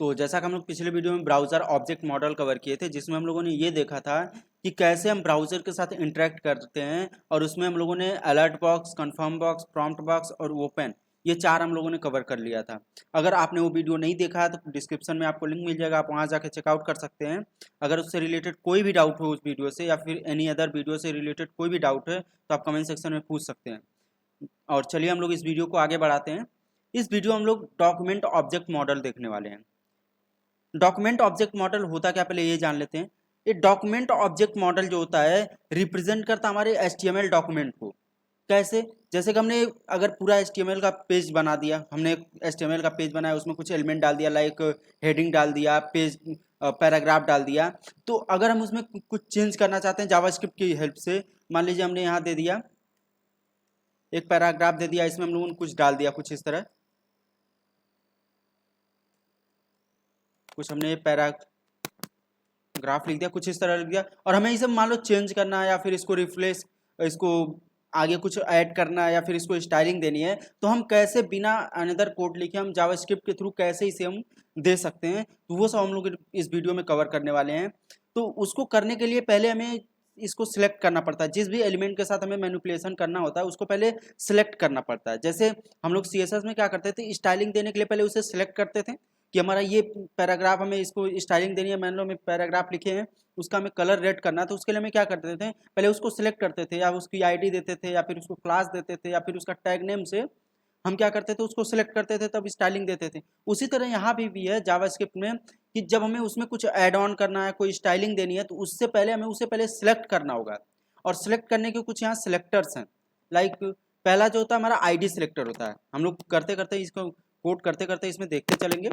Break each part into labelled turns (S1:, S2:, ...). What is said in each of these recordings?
S1: तो जैसा कि हम लोग पिछले वीडियो में ब्राउज़र ऑब्जेक्ट मॉडल कवर किए थे, जिसमें हम लोगों ने ये देखा था कि कैसे हम ब्राउज़र के साथ इंटरेक्ट करते हैं, और उसमें हम लोगों ने alert box, confirm box, prompt box और ओपन, ये 4 हम लोगों ने कवर कर लिया था। अगर आपने वो वीडियो नहीं देखा है तो डिस्क्रिप्शन में आपको लिंक मिल जाएगा, आप वहाँ जाकर चेकआउट कर सकते हैं। अगर उससे रिलेटेड कोई भी डाउट हो उस वीडियो से, या फिर एनी अदर वीडियो से रिलेटेड कोई भी डाउट है, तो आप कमेंट सेक्शन में पूछ सकते हैं। और चलिए हम लोग इस वीडियो को आगे बढ़ाते हैं। इस वीडियो हम लोग डॉक्यूमेंट ऑब्जेक्ट मॉडल देखने वाले हैं। डॉक्यूमेंट ऑब्जेक्ट मॉडल होता क्या, पहले ये जान लेते हैं। ये डॉक्यूमेंट ऑब्जेक्ट मॉडल जो होता है, रिप्रेजेंट करता हमारे HTML डॉक्यूमेंट को। कैसे? जैसे कि हमने अगर पूरा HTML का पेज बना दिया, हमने एक HTML का पेज बनाया, उसमें कुछ एलिमेंट डाल दिया, लाइक हेडिंग डाल दिया, पेज पैराग्राफ डाल दिया। तो अगर हम उसमें कुछ चेंज करना चाहते हैं जावास्क्रिप्ट की हेल्प से, मान लीजिए हमने यहाँ दे दिया एक पैराग्राफ दे दिया, इसमें हम लोगों ने कुछ डाल दिया, कुछ इस तरह, कुछ हमने पैराग्राफ लिख दिया, कुछ इस तरह लिख दिया, और हमें इसे मान लो चेंज करना है, या फिर इसको रिफ्रेश, इसको आगे कुछ ऐड करना है, या फिर इसको स्टाइलिंग देनी है, तो हम कैसे बिना अनदर कोड लिखे हम जावास्क्रिप्ट के थ्रू कैसे इसे हम दे सकते हैं, तो वो सब हम लोग इस वीडियो में कवर करने वाले हैं। तो उसको करने के लिए पहले हमें इसको सिलेक्ट करना पड़ता है। जिस भी एलिमेंट के साथ हमें मैनिपुलेशन करना होता है उसको पहले सिलेक्ट करना पड़ता है। जैसे हम लोग CSS में क्या करते थे, स्टाइलिंग देने के लिए पहले उसे सिलेक्ट करते थे कि हमारा ये पैराग्राफ, हमें इसको स्टाइलिंग देनी है, मान लो हमें पैराग्राफ लिखे हैं, उसका हमें कलर रेड करना है, तो उसके लिए हमें क्या करते थे, पहले उसको सिलेक्ट करते थे, या उसकी ID देते थे, या फिर उसको क्लास देते थे, या फिर उसका टैग नेम से हम क्या करते थे, उसको सिलेक्ट करते थे, तब स्टाइलिंग देते थे। उसी तरह यहाँ भी है जावास्क्रिप्ट में, कि जब हमें उसमें कुछ ऐड ऑन करना है, कोई स्टाइलिंग देनी है, तो उससे पहले हमें उसे पहले सिलेक्ट करना होगा। और सिलेक्ट करने के कुछ यहाँ सिलेक्टर्स हैं, लाइक पहला जो होता है हमारा ID सिलेक्टर होता है। हम लोग करते करते इसको कोड करते करते इसमें देखते चलेंगे।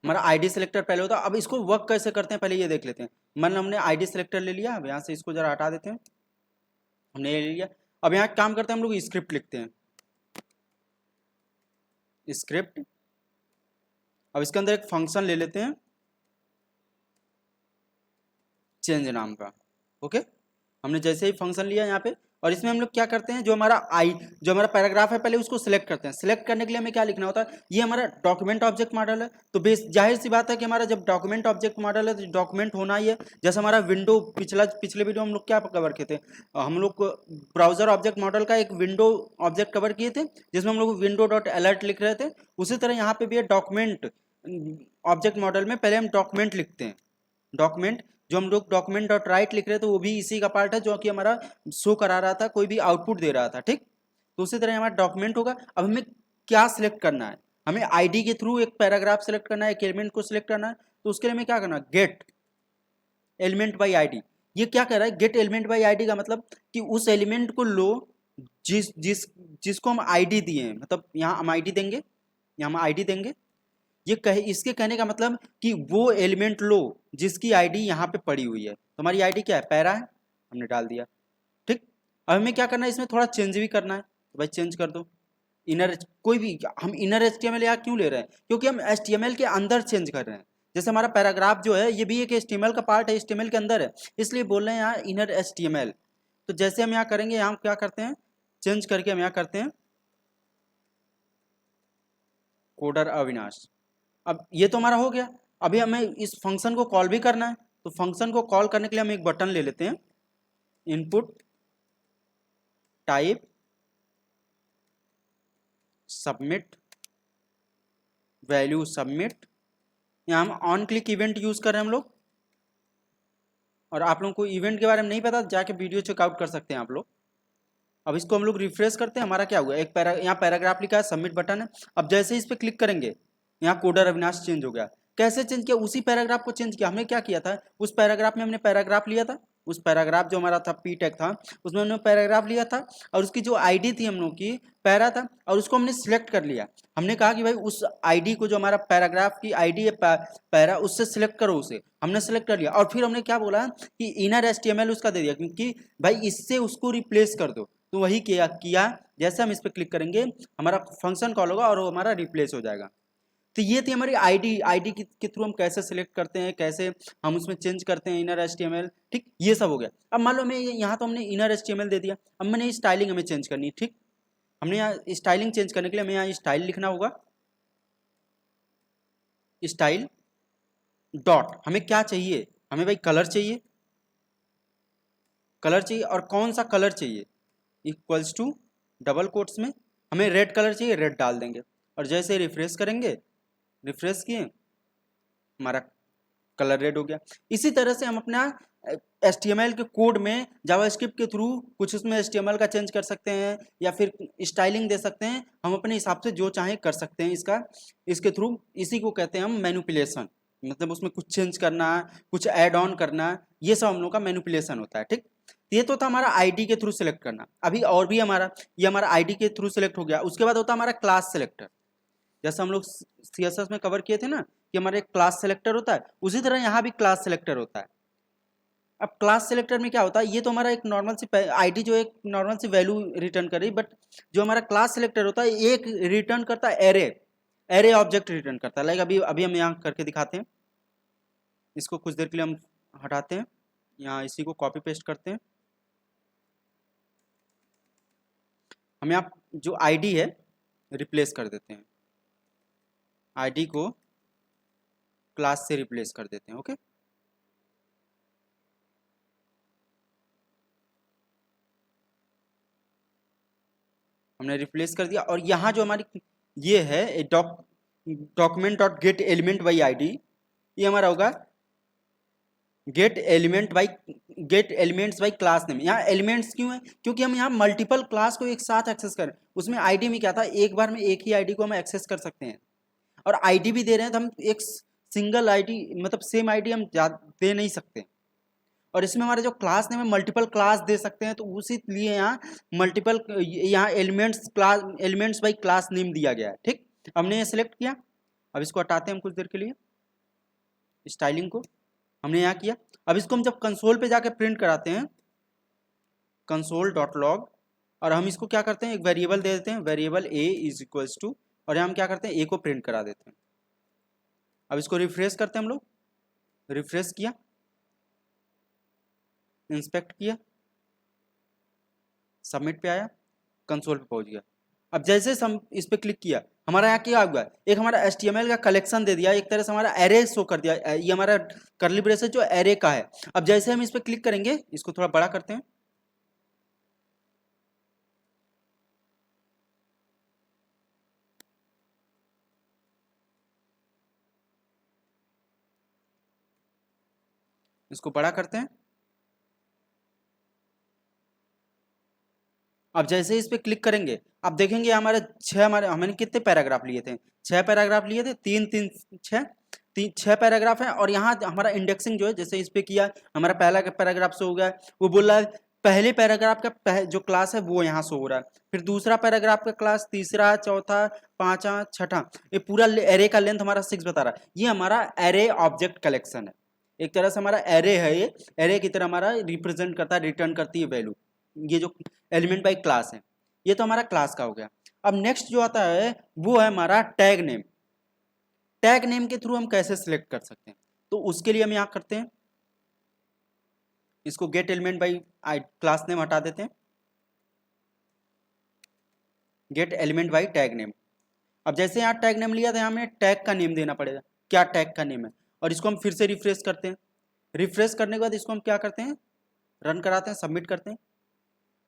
S1: हमारा ID सिलेक्टर पहले होता है। अब इसको वर्क कैसे करते हैं पहले ये देख लेते हैं। मान लो हमने ID सिलेक्टर ले लिया, अब यहाँ से इसको जरा हटा देते हैं, हमने ये ले लिया। अब यहाँ काम करते हैं, हम लोग स्क्रिप्ट लिखते हैं, स्क्रिप्ट। अब इसके अंदर एक फंक्शन ले लेते हैं चेंज नाम का। ओके, हमने जैसे ही फंक्शन लिया यहाँ पे, और इसमें हम लोग क्या करते हैं, जो हमारा पैराग्राफ है पहले उसको सिलेक्ट करते हैं। सिलेक्ट करने के लिए हमें क्या लिखना होता है, ये हमारा डॉक्यूमेंट ऑब्जेक्ट मॉडल है, तो बेस जाहिर सी बात है कि हमारा जब डॉक्यूमेंट ऑब्जेक्ट मॉडल है तो डॉक्यूमेंट होना ही है। जैसे हमारा विंडो, पिछले वीडियो हम लोग क्या कवर किए थे, हम लोग ब्राउजर ऑब्जेक्ट मॉडल का एक विंडो ऑब्जेक्ट कवर किए थे, जिसमें हम लोग विंडो डॉट अलर्ट लिख रहे थे। उसी तरह यहाँ पे भी है डॉक्यूमेंट ऑब्जेक्ट मॉडल में, पहले हम डॉक्यूमेंट लिखते हैं। डॉक्यूमेंट, जो हम लोग डॉक्यूमेंट डॉट राइट लिख रहे थे, वो भी इसी का पार्ट है, जो कि हमारा शो करा रहा था, कोई भी आउटपुट दे रहा था। ठीक, तो उसी तरह हमारा डॉक्यूमेंट होगा। अब हमें क्या सिलेक्ट करना है, हमें ID के थ्रू एक पैराग्राफ सिलेक्ट करना है, एक एलिमेंट को सिलेक्ट करना है। तो उसके लिए हमें क्या करना है, गेट एलिमेंट बाई ID। ये क्या कर रहा है, गेट एलिमेंट बाई ID का मतलब कि उस एलिमेंट को लो जिस जिस जिसको हम ID दिए हैं, मतलब यहाँ हम ID देंगे, यहाँ हम ID देंगे। ये इसके कहने का मतलब कि वो एलिमेंट लो जिसकी ID यहाँ पे पड़ी हुई है। तो हमारी ID क्या है, पैरा है, हमने डाल दिया। ठीक, अब हमें क्या करना है, इसमें थोड़ा चेंज भी करना है, तो भाई चेंज कर दो। इनर, कोई भी, हम इनर HTML यहाँ क्यों ले रहे हैं, क्योंकि हम HTML के अंदर चेंज कर रहे हैं। जैसे हमारा पैराग्राफ जो है, ये भी एक HTML का पार्ट है, HTML के अंदर है, इसलिए बोल रहे हैं यहाँ इनर HTML। तो जैसे हम यहाँ करेंगे, यहाँ क्या करते हैं, चेंज करके हम यहाँ करते हैं कोडर अविनाश। अब ये तो हमारा हो गया। अभी हमें इस फंक्शन को कॉल भी करना है, तो फंक्शन को कॉल करने के लिए हम एक बटन ले लेते हैं, input type submit value submit. यहाँ हम ऑन क्लिक इवेंट यूज कर रहे हैं हम लोग, और आप लोगों को इवेंट के बारे में नहीं पता, जाके वीडियो चेकआउट कर सकते हैं आप लोग। अब इसको हम लोग रिफ्रेश करते हैं, हमारा क्या हुआ, एक यहाँ पैराग्राफ लिखा है, सबमिट बटन है। अब जैसे ही इस पर क्लिक करेंगे, यहाँ कोडर अविनाश चेंज हो गया। कैसे चेंज किया, उसी पैराग्राफ को चेंज किया। हमने क्या किया था, उस पैराग्राफ में हमने पैराग्राफ लिया था, उस पैराग्राफ जो हमारा था पी टैग था, उसमें हमने पैराग्राफ लिया था, और उसकी जो ID थी हम लोग की, पैरा था, और उसको हमने सिलेक्ट कर लिया। हमने कहा कि भाई उस ID को, जो हमारा पैराग्राफ की ID है पैरा, उससे सिलेक्ट करो उसे। हमने सिलेक्ट कर लिया, और फिर हमने क्या बोला कि इनर HTML उसका दे दिया, क्योंकि भाई इससे उसको रिप्लेस कर दो। तो वही किया। जैसे हम इस पर क्लिक करेंगे, हमारा फंक्शन कॉल होगा और वो हमारा रिप्लेस हो जाएगा। तो ये थी हमारी ID के थ्रू हम कैसे सिलेक्ट करते हैं, कैसे हम उसमें चेंज करते हैं इनर HTML। ठीक, ये सब हो गया। अब मान लो मैं यहाँ तो हमने इनर HTML दे दिया, अब मैंने स्टाइलिंग हमें चेंज करनी है। ठीक, हमने यहाँ स्टाइलिंग चेंज करने के लिए हमें यहाँ स्टाइल लिखना होगा, स्टाइल डॉट हमें क्या चाहिए, हमें भाई कलर चाहिए, कलर चाहिए और कौन सा कलर चाहिए, इक्वल्स टू डबल कोट्स में हमें रेड कलर चाहिए, रेड डाल देंगे और जैसे रिफ्रेश करेंगे, रिफ्रेश किए हमारा कलर रेड हो गया। इसी तरह से हम अपना HTML के कोड में जावास्क्रिप्ट के थ्रू कुछ उसमें HTML का चेंज कर सकते हैं या फिर स्टाइलिंग दे सकते हैं, हम अपने हिसाब से जो चाहें कर सकते हैं इसका, इसके थ्रू, इसी को कहते हैं हम मैनिपुलेशन, मतलब उसमें कुछ चेंज करना, कुछ ऐड ऑन करना, ये सब हम लोग का मैनिपुलेशन होता है। ठीक, ये तो था हमारा आईडी के थ्रू सेलेक्ट करना। अभी और भी हमारा, ये हमारा आईडी के थ्रू सेलेक्ट हो गया। उसके बाद होता है हमारा क्लास सेलेक्टर, जैसे हम लोग CSS में कवर किए थे ना कि हमारा एक क्लास सेलेक्टर होता है, उसी तरह यहाँ भी क्लास सेलेक्टर होता है। अब क्लास सेलेक्टर में क्या होता है, ये तो हमारा एक नॉर्मल सी आईडी जो एक नॉर्मल सी वैल्यू रिटर्न कर रही, बट जो हमारा क्लास सेलेक्टर होता है एक रिटर्न करता है एरे, एरे ऑब्जेक्ट रिटर्न करता है। लाइक अभी अभी हम यहाँ करके दिखाते हैं, इसको कुछ देर के लिए हम हटाते हैं, यहाँ इसी को कॉपी पेस्ट करते हैं। हम यहाँ जो आईडी है रिप्लेस कर देते हैं, आईडी को क्लास से रिप्लेस कर देते हैं। ओके, हमने रिप्लेस कर दिया और यहाँ जो हमारी ये है document dot gate element by ID, ये हमारा होगा gate elements by class name. यहाँ एलिमेंट्स क्यों है, क्योंकि हम यहाँ मल्टीपल क्लास को एक साथ एक्सेस करें। उसमें आईडी में क्या था, एक बार में एक ही आईडी को हम एक्सेस कर सकते हैं, और आईडी भी दे रहे हैं तो हम एक सिंगल आईडी मतलब सेम आईडी हम दे नहीं सकते। और इसमें हमारे जो क्लास नेम है मल्टीपल क्लास दे सकते हैं, तो उसी लिए यहाँ मल्टीपल, यहाँ एलिमेंट्स बाई क्लास नेम दिया गया है। ठीक, हमने ये सिलेक्ट किया, अब इसको हटाते हैं हम कुछ देर के लिए, स्टाइलिंग को हमने यहाँ किया। अब इसको हम जब कंसोल पे जाके प्रिंट कराते हैं, कंसोल डॉट लॉग, और हम इसको क्या करते हैं, एक वेरिएबल दे देते हैं, variable a is equals to, और यहाँ हम क्या करते हैं, a को प्रिंट करा देते हैं। अब इसको रिफ्रेश करते हैं हम लोग, रिफ्रेश किया, इंस्पेक्ट किया, सबमिट पे आया, कंसोल पे पहुंच गया। अब जैसे हम इस पे क्लिक किया, हमारा यहाँ क्या हुआ, एक हमारा HTML का कलेक्शन दे दिया, एक तरह से हमारा एरे शो कर दिया, ये हमारा कर्ली ब्रेसेस जो एरे का है। अब जैसे हम इस पे क्लिक करेंगे, इसको थोड़ा बड़ा करते हैं, इसको बड़ा करते हैं। अब जैसे इस पे क्लिक करेंगे, अब देखेंगे हमारे हमने कितने पैराग्राफ लिए थे, 6 पैराग्राफ लिए थे, 3 3 6 पैराग्राफ है। और यहाँ हमारा इंडेक्सिंग जो है, जैसे इस पे किया, हमारा पहला पैराग्राफ शो हो गया, वो बोल रहा है पहले पैराग्राफ का जो क्लास है वो यहाँ शो हो रहा है, फिर दूसरा पैराग्राफ का क्लास, तीसरा, चौथा, पांचवा, छठा, ये पूरा एरे का लेंथ हमारा 6 बता रहा है। ये हमारा एरे ऑब्जेक्ट कलेक्शन है, एक तरह से हमारा एरे है, ये एरे की तरह हमारा रिप्रेजेंट करता है, रिटर्न करती है वैल्यू। ये जो एलिमेंट बाई क्लास है, ये तो हमारा क्लास का हो गया। अब नेक्स्ट जो आता है वो है हमारा टैग नेम। टैग नेम के थ्रू हम कैसे सिलेक्ट कर सकते हैं, तो उसके लिए हम यहाँ करते हैं, इसको gate element by class name हटा देते हैं, gate element by tag name. अब जैसे यहाँ टैग नेम लिया था, यहाँ हमें टैग का नेम देना पड़ेगा, क्या टैग का नेम है, और इसको हम फिर से रिफ्रेश करते हैं। रिफ्रेश करने के बाद इसको हम क्या करते हैं, रन कराते हैं, सबमिट करते हैं।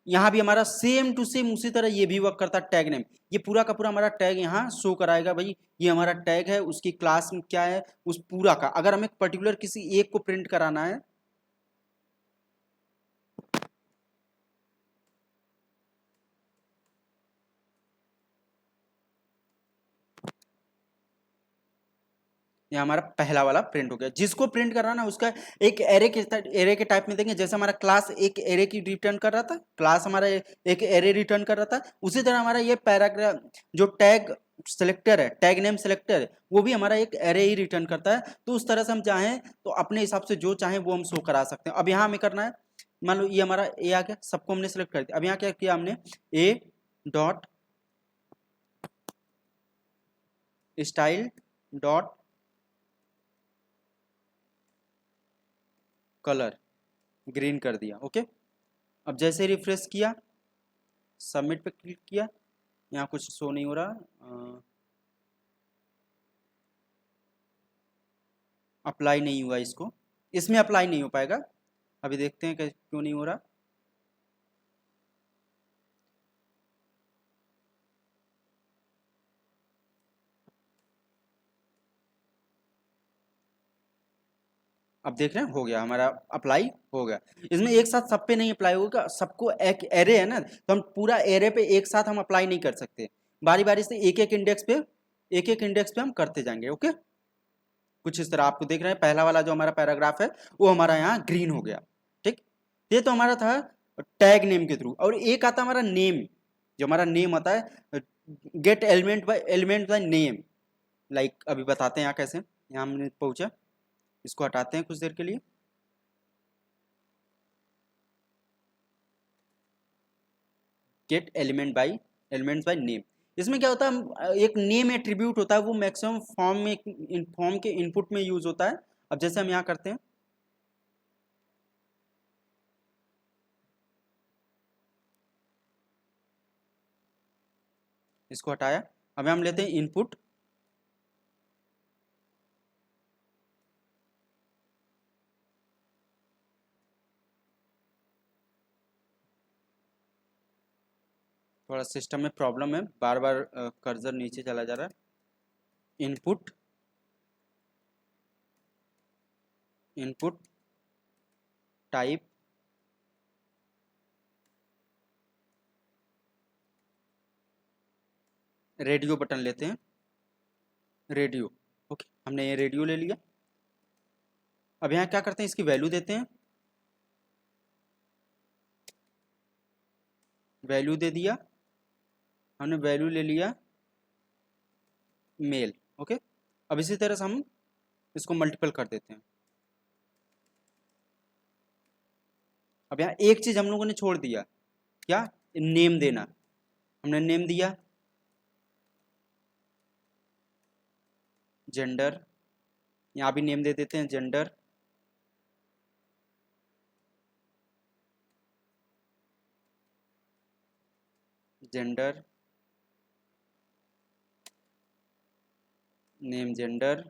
S1: यहाँ भी हमारा सेम टू सेम उसी तरह ये भी वर्क करता है, टैग नेम, ये पूरा का पूरा हमारा टैग यहाँ शो कराएगा, भाई ये हमारा टैग है, उसकी क्लास में क्या है, उस पूरा का। अगर हमें पर्टिकुलर किसी एक को प्रिंट कराना है, ये हमारा पहला वाला प्रिंट हो गया। जिसको प्रिंट कराना है उसका एक एरे के टाइप में देंगे, जैसे हमारा क्लास एक एरे की रिटर्न कर रहा था, क्लास हमारा एक एरे रिटर्न कर रहा था, उसी तरह हमारा ये पैराग्राफ जो टैग सेलेक्टर है, टैग नेम सेलेक्टर है, वो भी हमारा एक एरे ही रिटर्न करता है। तो उस तरह से हम चाहें तो अपने हिसाब से जो चाहें वो हम शो करा सकते हैं। अब यहाँ हमें करना है, मान लो ये हमारा ए आ गया, सबको हमने सेलेक्ट कर दिया। अब यहाँ क्या किया हमने, ए dot style dot colour green कर दिया। ओके, अब जैसे रिफ्रेश किया, सबमिट पे क्लिक किया, यहाँ कुछ शो नहीं हो रहा, अप्लाई नहीं हुआ इसको, इसमें अप्लाई नहीं हो पाएगा। अभी देखते हैं कि क्यों नहीं हो रहा। अब देख रहे हैं हो गया, हमारा अप्लाई हो गया। इसमें एक साथ सब पे नहीं अप्लाई होगा, सबको एक एरे है ना, तो हम पूरा एरे पे एक साथ हम अप्लाई नहीं कर सकते, बारी बारी से एक एक इंडेक्स पे हम करते जाएंगे। ओके, कुछ इस तरह आपको देख रहे हैं, पहला वाला जो हमारा पैराग्राफ है वो हमारा यहाँ ग्रीन हो गया। ठीक, ये तो हमारा था टैग नेम के थ्रू। और एक आता हमारा नेम, जो हमारा नेम आता है, gate element by name. Like अभी बताते हैं यहाँ कैसे, यहाँ हमने पहुंचा, इसको हटाते हैं कुछ देर के लिए। गेट एलिमेंट्स बाय नेम, इसमें क्या होता है, हम एक नेम एट्रीब्यूट होता है, वो मैक्सिमम फॉर्म के इनपुट में यूज होता है। अब जैसे हम यहाँ करते हैं, इसको हटाया, अब हम लेते हैं इनपुट, थोड़ा सिस्टम में प्रॉब्लम है, बार बार कर्सर नीचे चला जा रहा है। इनपुट टाइप रेडियो बटन लेते हैं, रेडियो। ओके, हमने ये रेडियो ले लिया। अब यहाँ क्या करते हैं, इसकी वैल्यू देते हैं, वैल्यू दे दिया, हमने वैल्यू ले लिया मेल। ओके, अब इसी तरह से हम इसको मल्टीपल कर देते हैं। अब यहाँ एक चीज हम लोगों ने छोड़ दिया, क्या, नेम देना। हमने नेम दिया जेंडर, यहाँ भी नेम दे देते हैं जेंडर। जेंडर नेम जेंडर,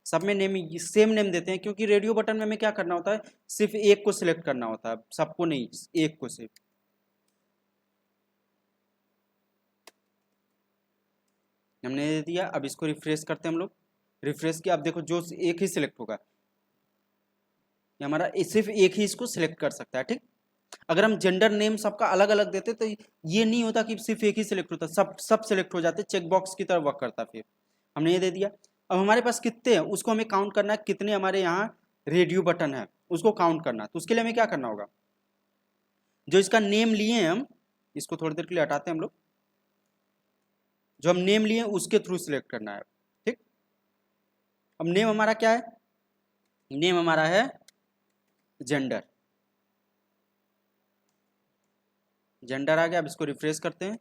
S1: सब में नेम सेम नेम देते हैं, क्योंकि रेडियो बटन में हमें क्या करना होता है, सिर्फ एक को सिलेक्ट करना होता है, सबको नहीं, एक को सिर्फ। हमने दे दिया। अब इसको रिफ्रेश करते हैं हम लोग, रिफ्रेश किया, अब देखो जो एक ही सिलेक्ट होगा, ये हमारा सिर्फ एक ही इसको सिलेक्ट कर सकता है। ठीक, अगर हम जेंडर नेम सबका अलग अलग देते तो ये नहीं होता कि सिर्फ एक ही सिलेक्ट होता, सब सिलेक्ट हो जाते, चेक बॉक्स की तरह वर्क करता। फिर हमने ये दे दिया। अब हमारे पास कितने हैं उसको हमें काउंट करना है, कितने हमारे यहाँ रेडियो बटन है उसको काउंट करना है। तो उसके लिए हमें क्या करना होगा, जो इसका नेम लिए हैं हम, इसको थोड़ी देर के लिए हटाते हैं हम लोग, जो हम नेम लिए उसके थ्रू सिलेक्ट करना है। ठीक, अब नेम हमारा क्या है, नेम हमारा है जेंडर, जेंडर आ गया। अब इसको रिफ्रेश करते हैं,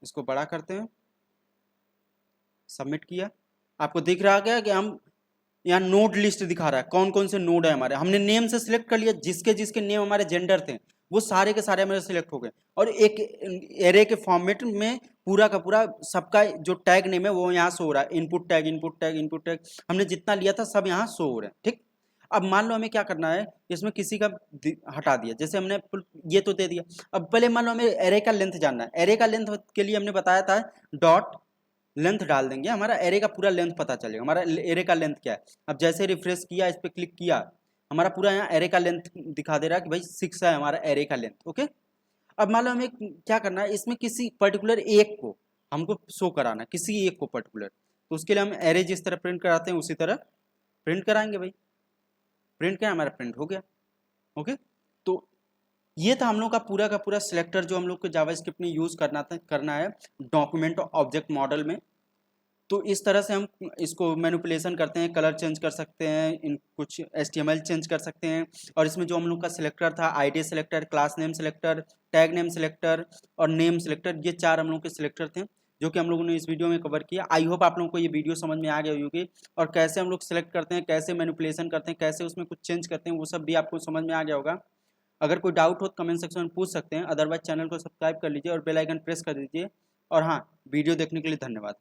S1: इसको बड़ा करते हैं, सबमिट किया, आपको दिख रहा है कि हम यहाँ नोड लिस्ट दिखा रहा है, कौन कौन से नोड है हमारे। हमने नेम से सिलेक्ट कर लिया, जिसके जिसके नेम हमारे जेंडर थे वो सारे के सारे हमारे सिलेक्ट हो गए, और एक एरे के फॉर्मेट में पूरा का पूरा सबका जो टैग नेम है वो यहाँ शो हो रहा है, input tag input tag input tag हमने जितना लिया था सब यहाँ शो हो रहे हैं। ठीक, अब मान लो हमें क्या करना है, इसमें किसी का हटा दिया, जैसे हमने ये तो दे दिया। अब पहले मान लो हमें एरे का लेंथ जानना है, एरे का लेंथ के लिए हमने बताया था डॉट लेंथ डाल देंगे, हमारा एरे का पूरा लेंथ पता चलेगा, हमारा एरे का लेंथ क्या है। अब जैसे रिफ्रेश किया, इस पर क्लिक किया, हमारा पूरा यहाँ एरे का लेंथ दिखा दे रहा है कि भाई 6 है हमारा एरे का लेंथ। ओके, अब मान लो हमें क्या करना है, इसमें किसी पर्टिकुलर एक को हमको शो कराना है, किसी एक को पर्टिकुलर, तो उसके लिए हम एरे जिस तरह प्रिंट कराते हैं उसी तरह प्रिंट कराएंगे। भाई प्रिंट किया, हमारा प्रिंट हो गया। ओके, तो ये था हम लोग का पूरा सिलेक्टर जो हम लोग को जावास्क्रिप्ट में यूज करना है डॉक्यूमेंट ऑब्जेक्ट मॉडल में। तो इस तरह से हम इसको मैनिपुलेशन करते हैं, कलर चेंज कर सकते हैं, इन कुछ HTML चेंज कर सकते हैं। और इसमें जो हम लोग का सिलेक्टर था, ID selector, class name selector, tag name selector और नेम सिलेक्टर, ये 4 हम लोग के सिलेक्टर थे जो कि हम लोगों ने इस वीडियो में कवर किया। आई होप आप लोगों को ये वीडियो समझ में आ गई होगी, और कैसे हम लोग सिलेक्ट करते हैं, कैसे मैनिपुलेशन करते हैं, कैसे उसमें कुछ चेंज करते हैं, वो सब भी आपको समझ में आ गया होगा। अगर कोई डाउट हो तो कमेंट सेक्शन में पूछ सकते हैं, अदरवाइज चैनल को सब्सक्राइब कर लीजिए और बेल आइकन प्रेस कर दीजिए। और हाँ, वीडियो देखने के लिए धन्यवाद।